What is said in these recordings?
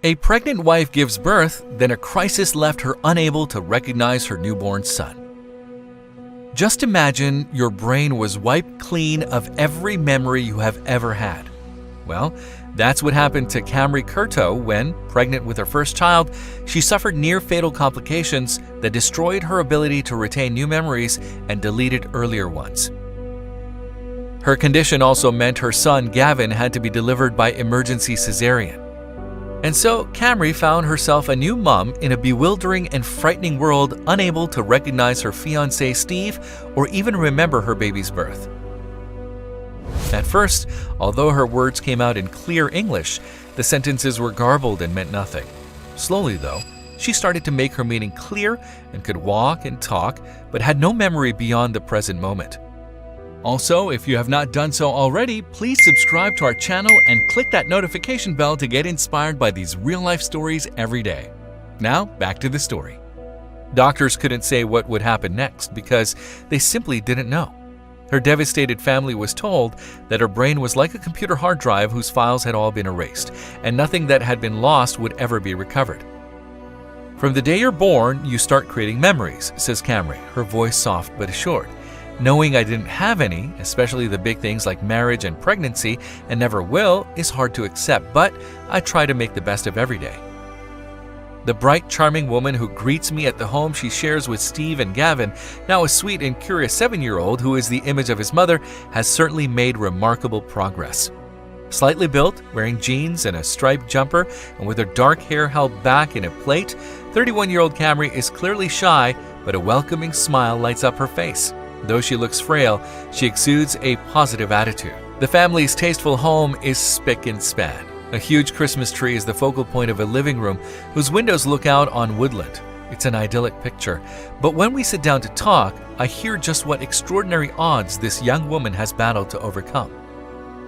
A pregnant wife gives birth, then a crisis left her unable to recognize her newborn son. Just imagine your brain was wiped clean of every memory you have ever had. Well, that's what happened to Camry Curto when, pregnant with her first child, she suffered near-fatal complications that destroyed her ability to retain new memories and deleted earlier ones. Her condition also meant her son Gavin had to be delivered by emergency cesarean. And so Camry found herself a new mom in a bewildering and frightening world, unable to recognize her fiancé Steve or even remember her baby's birth. At first, although her words came out in clear English, the sentences were garbled and meant nothing. Slowly, though, she started to make her meaning clear and could walk and talk, but had no memory beyond the present moment. Also, if you have not done so already, please subscribe to our channel and click that notification bell to get inspired by these real-life stories every day. Now, back to the story. Doctors couldn't say what would happen next because they simply didn't know. Her devastated family was told that her brain was like a computer hard drive whose files had all been erased, and nothing that had been lost would ever be recovered. From the day you're born, you start creating memories, says Camry, her voice soft but assured. Knowing I didn't have any, especially the big things like marriage and pregnancy, and never will, is hard to accept, but I try to make the best of every day. The bright, charming woman who greets me at the home she shares with Steve and Gavin, now a sweet and curious 7-year-old who is the image of his mother, has certainly made remarkable progress. Slightly built, wearing jeans and a striped jumper, and with her dark hair held back in a plait, 31-year-old Camry is clearly shy, but a welcoming smile lights up her face. Though she looks frail, she exudes a positive attitude. The family's tasteful home is spick and span. A huge Christmas tree is the focal point of a living room whose windows look out on woodland. It's an idyllic picture. But when we sit down to talk, I hear just what extraordinary odds this young woman has battled to overcome.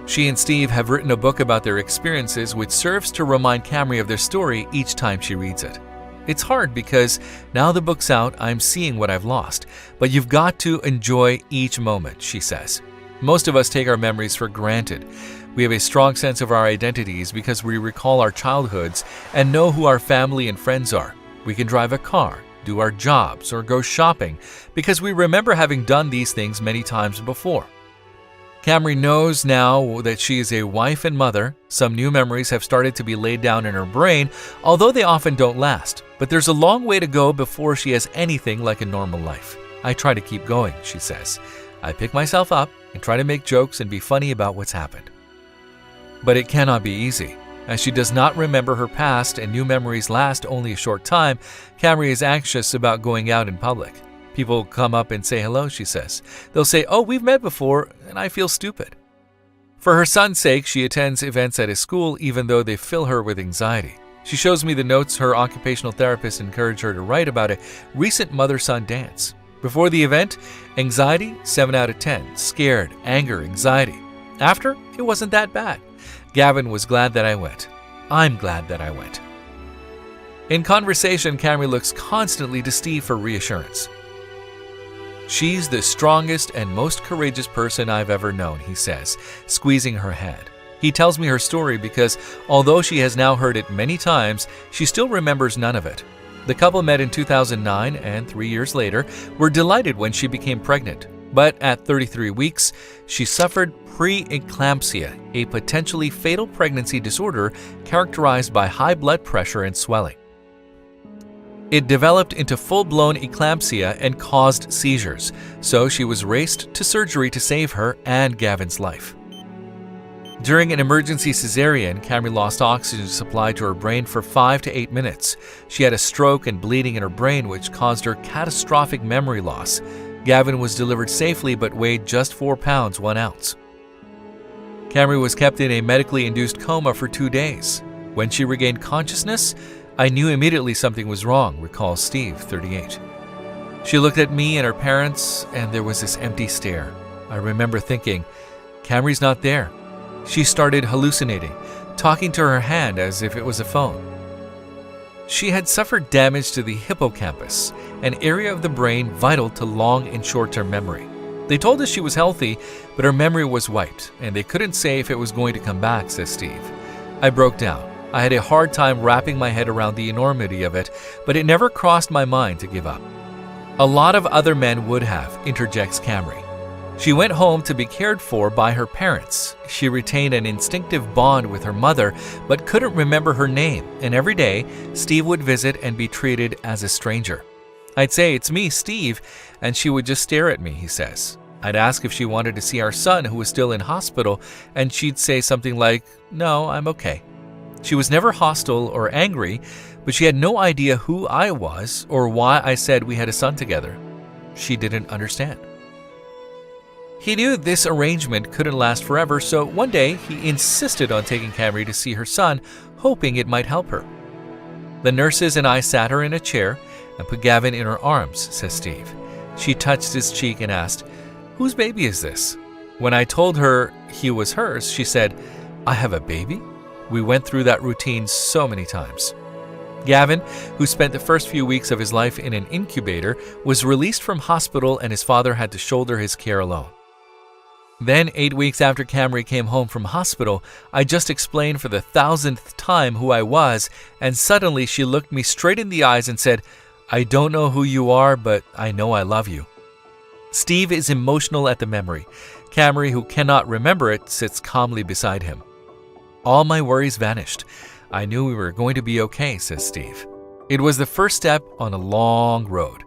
She and Steve have written a book about their experiences, which serves to remind Camry of their story each time she reads it. It's hard because now the book's out, I'm seeing what I've lost. But you've got to enjoy each moment, she says. Most of us take our memories for granted. We have a strong sense of our identities because we recall our childhoods and know who our family and friends are. We can drive a car, do our jobs, or go shopping because we remember having done these things many times before. Camry knows now that she is a wife and mother. Some new memories have started to be laid down in her brain, although they often don't last. But there's a long way to go before she has anything like a normal life. I try to keep going, she says. I pick myself up and try to make jokes and be funny about what's happened. But it cannot be easy. As she does not remember her past and new memories last only a short time, Camry is anxious about going out in public. People come up and say hello, she says. They'll say, "Oh, we've met before," and I feel stupid. For her son's sake, she attends events at his school even though they fill her with anxiety. She shows me the notes her occupational therapist encouraged her to write about a recent mother-son dance. Before the event, anxiety, 7 out of 10. Scared, anger, anxiety. After, it wasn't that bad. Gavin was glad that I went. I'm glad that I went. In conversation, Camry looks constantly to Steve for reassurance. She's the strongest and most courageous person I've ever known, he says, squeezing her hand. He tells me her story because, although she has now heard it many times, she still remembers none of it. The couple met in 2009 and 3 years later were delighted when she became pregnant. But at 33 weeks, she suffered preeclampsia, a potentially fatal pregnancy disorder characterized by high blood pressure and swelling. It developed into full-blown eclampsia and caused seizures, so she was raced to surgery to save her and Gavin's life. During an emergency cesarean, Camry lost oxygen supply to her brain for 5 to 8 minutes. She had a stroke and bleeding in her brain, which caused her catastrophic memory loss. Gavin was delivered safely but weighed just 4 pounds 1 ounce. Camry was kept in a medically induced coma for 2 days. When she regained consciousness, I knew immediately something was wrong, recalls Steve, 38. She looked at me and her parents, and there was this empty stare. I remember thinking, Camry's not there. She started hallucinating, talking to her hand as if it was a phone. She had suffered damage to the hippocampus, an area of the brain vital to long and short-term memory. They told us she was healthy, but her memory was wiped, and they couldn't say if it was going to come back, says Steve. I broke down. I had a hard time wrapping my head around the enormity of it, but it never crossed my mind to give up. A lot of other men would have, interjects Camry. She went home to be cared for by her parents. She retained an instinctive bond with her mother, but couldn't remember her name, and every day, Steve would visit and be treated as a stranger. I'd say, "It's me, Steve," and she would just stare at me, he says. I'd ask if she wanted to see our son, who was still in hospital, and she'd say something like, "No, I'm okay." She was never hostile or angry, but she had no idea who I was or why I said we had a son together. She didn't understand. He knew this arrangement couldn't last forever, so one day he insisted on taking Camry to see her son, hoping it might help her. The nurses and I sat her in a chair and put Gavin in her arms, says Steve. She touched his cheek and asked, "Whose baby is this?" When I told her he was hers, she said, "I have a baby?" We went through that routine so many times. Gavin, who spent the first few weeks of his life in an incubator, was released from hospital and his father had to shoulder his care alone. Then, 8 weeks after Camry came home from hospital, I just explained for the 1,000th time who I was, and suddenly she looked me straight in the eyes and said, "I don't know who you are, but I know I love you." Steve is emotional at the memory. Camry, who cannot remember it, sits calmly beside him. "All my worries vanished. I knew we were going to be okay," says Steve. It was the first step on a long road.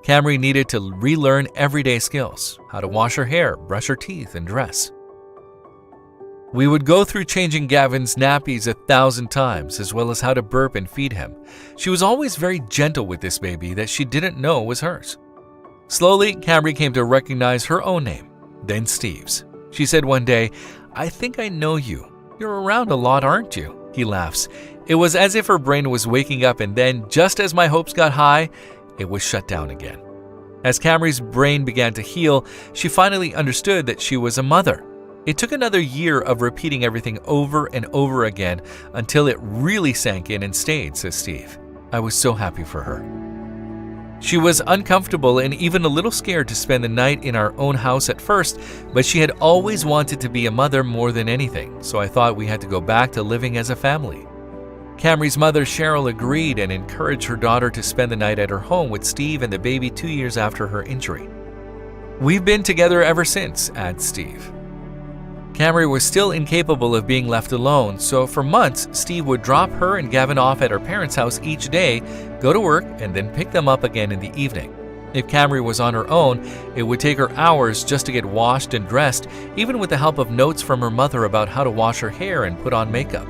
Camry needed to relearn everyday skills, how to wash her hair, brush her teeth, and dress. We would go through changing Gavin's nappies 1,000 times, as well as how to burp and feed him. She was always very gentle with this baby that she didn't know was hers. Slowly, Camry came to recognize her own name, then Steve's. She said one day, "I think I know you. You're around a lot, aren't you?" He laughs. It was as if her brain was waking up, and then, just as my hopes got high, it was shut down again. As Camry's brain began to heal, she finally understood that she was a mother. It took another year of repeating everything over and over again until it really sank in and stayed, says Steve. I was so happy for her. She was uncomfortable and even a little scared to spend the night in our own house at first, but she had always wanted to be a mother more than anything, so I thought we had to go back to living as a family. Camry's mother, Cheryl, agreed and encouraged her daughter to spend the night at her home with Steve and the baby 2 years after her injury. We've been together ever since, adds Steve. Camry was still incapable of being left alone, so for months, Steve would drop her and Gavin off at her parents' house each day, go to work, and then pick them up again in the evening. If Camry was on her own, it would take her hours just to get washed and dressed, even with the help of notes from her mother about how to wash her hair and put on makeup.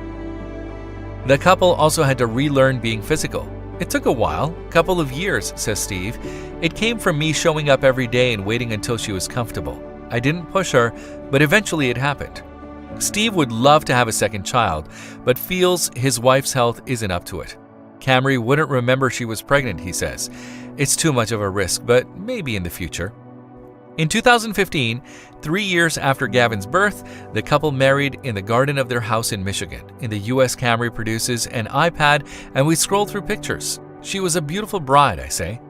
The couple also had to relearn being physical. It took a while, a couple of years, says Steve. It came from me showing up every day and waiting until she was comfortable. I didn't push her, but eventually it happened. Steve would love to have a second child, but feels his wife's health isn't up to it. Camry wouldn't remember she was pregnant, he says. It's too much of a risk, but maybe in the future. In 2015, 3 years after Gavin's birth, the couple married in the garden of their house in Michigan. In the US, Camry produces an iPad and we scroll through pictures. She was a beautiful bride, I say.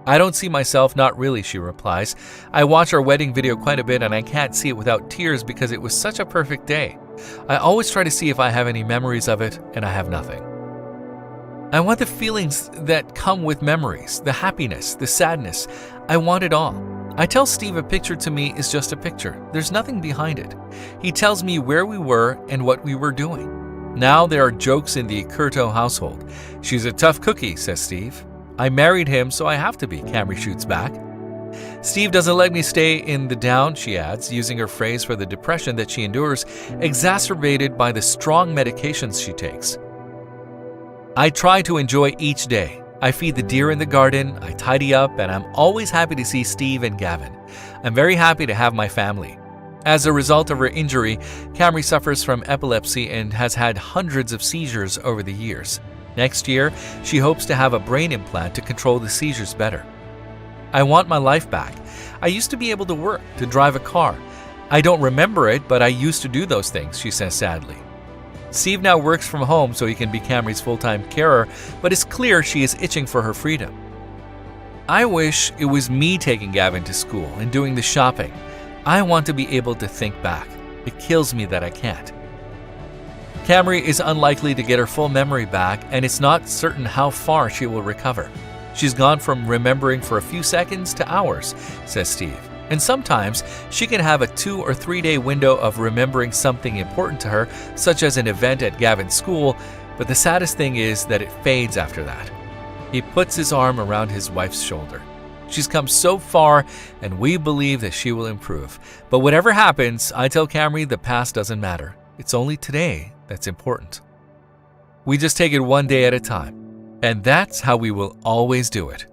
I don't see myself, not really, she replies. I watch our wedding video quite a bit and I can't see it without tears because it was such a perfect day. I always try to see if I have any memories of it, and I have nothing. I want the feelings that come with memories, the happiness, the sadness. I want it all. I tell Steve a picture to me is just a picture. There's nothing behind it. He tells me where we were and what we were doing. Now there are jokes in the Curto household. She's a tough cookie, says Steve. I married him, so I have to be, Camry shoots back. Steve doesn't let me stay in the down, she adds, using her phrase for the depression that she endures, exacerbated by the strong medications she takes. I try to enjoy each day. I feed the deer in the garden, I tidy up, and I'm always happy to see Steve and Gavin. I'm very happy to have my family. As a result of her injury, Camry suffers from epilepsy and has had hundreds of seizures over the years. Next year, she hopes to have a brain implant to control the seizures better. I want my life back. I used to be able to work, to drive a car. I don't remember it, but I used to do those things, she says sadly. Steve now works from home so he can be Camry's full-time carer, but it's clear she is itching for her freedom. I wish it was me taking Gavin to school and doing the shopping. I want to be able to think back. It kills me that I can't. Camry is unlikely to get her full memory back, and it's not certain how far she will recover. She's gone from remembering for a few seconds to hours, says Steve. And sometimes she can have a 2 or 3 day window of remembering something important to her, such as an event at Gavin's school, but the saddest thing is that it fades after that. He puts his arm around his wife's shoulder. She's come so far, and we believe that she will improve. But whatever happens, I tell Camry the past doesn't matter. It's only today that's important. We just take it one day at a time. And that's how we will always do it.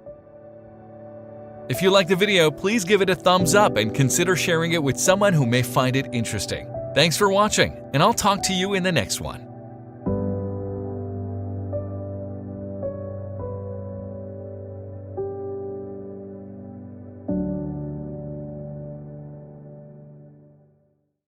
If you like the video, please give it a thumbs up and consider sharing it with someone who may find it interesting. Thanks for watching, and I'll talk to you in the next one.